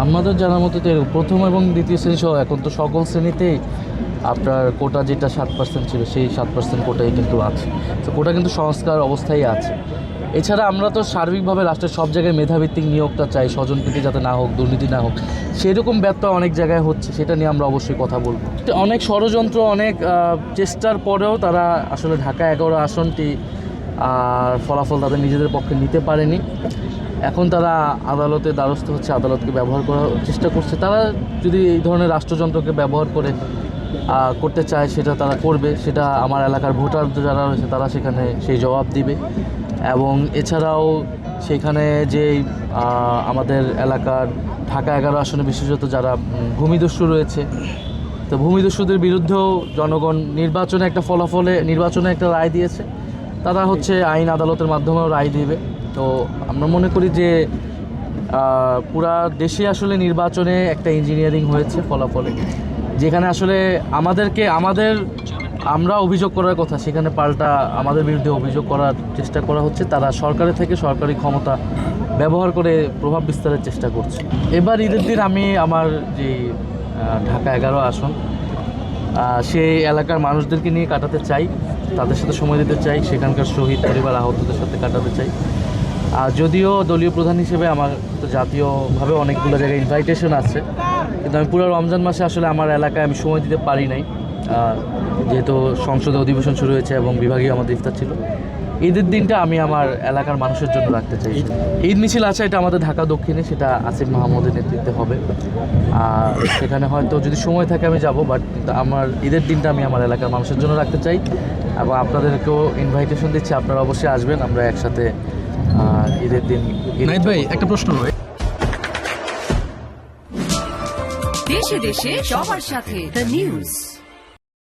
আমাদের জানার মতো তো প্রথম এবং দ্বিতীয় শ্রেণী সহ এখন তো সকল শ্রেণীতেই আপনার কোটা যেটা 7% ছিল সেই 7% কোটাই কিন্তু আছে। তো কোটা কিন্তু সংস্কার অবস্থায় আছে। এছাড়া আমরা তো সার্বিকভাবে রাষ্ট্রের সব জায়গায় মেধাভিত্তিক নিয়োগটা চাই, স্বজনপ্রীতি যাতে না হোক, দুর্নীতি না হোক। সেরকম ব্যর্থ অনেক জায়গায় হচ্ছে, সেটা নিয়ে আমরা অবশ্যই কথা বলবো। অনেক ষড়যন্ত্র, অনেক চেষ্টার পরেও তারা আসলে ঢাকা 11 আসনটি আর ফলাফল তাদের নিজেদের পক্ষে নিতে পারেনি। এখন তারা আদালতে দ্বারস্থ হচ্ছে, আদালতকে ব্যবহার করার চেষ্টা করছে। তারা যদি এই ধরনের রাষ্ট্রযন্ত্রকে ব্যবহার করে করতে চায় সেটা তারা করবে, সেটা আমার এলাকার ভোটার যারা রয়েছে তারা সেখানে সেই জবাব দিবে। এবং এছাড়াও সেখানে যে আমাদের এলাকার ঢাকা 11 আসনে বিশেষত যারা ভূমিদস্যু রয়েছে, তো ভূমিদস্যুদের বিরুদ্ধেও জনগণ নির্বাচনে একটা রায় দিয়েছে। তারা হচ্ছে আইন আদালতের মাধ্যমেও রায় দিবে। তো আমরা মনে করি যে পুরা দেশে আসলে নির্বাচনে একটা ইঞ্জিনিয়ারিং হয়েছে ফলাফলে, যেখানে আসলে আমরা অভিযোগ করার কথা সেখানে পাল্টা আমাদের বিরুদ্ধে অভিযোগ করার চেষ্টা করা হচ্ছে। তারা সরকারের থেকে সরকারি ক্ষমতা ব্যবহার করে প্রভাব বিস্তারের চেষ্টা করছে। এবার ঈদের দিন আমি আমার যে ঢাকা 11 আসন সেই এলাকার মানুষদেরকে নিয়ে কাটাতে চাই, তাদের সাথে সময় দিতে চাই, সেখানকার শহীদ পরিবার আহতদের সাথে কাটাতে চাই। আর যদিও দলীয় প্রধান হিসেবে আমার তো জাতীয়ভাবে অনেকগুলো জায়গায় ইনভাইটেশন আছে, কিন্তু আমি পুরো রমজান মাসে আসলে আমার এলাকায় আমি সময় দিতে পারি নাই, যেহেতু সংসদে অধিবেশন শুরু হয়েছে এবং বিভাগীয় আমাদের ইফতার ছিল। ঈদের দিনটা আমি আমার এলাকার মানুষের জন্য রাখতে চাই। ঈদ মিছিল আছে, এটা আমাদের ঢাকা দক্ষিণে, সেটা আসিফ মাহমুদের নেতৃত্বে হবে। আর সেখানে হয়তো যদি সময় থাকে আমি যাব, বাট আমার ঈদের দিনটা আমি আমার এলাকার মানুষের জন্য রাখতে চাই এবং আপনাদেরকেও ইনভাইটেশন দিচ্ছি, আপনারা অবশ্যই আসবেন, আমরা একসাথে ঈদের দিন। নাহিদ ভাই, একটা প্রশ্ন, দেশে দেশে সবার সাথে দ্য নিউজ।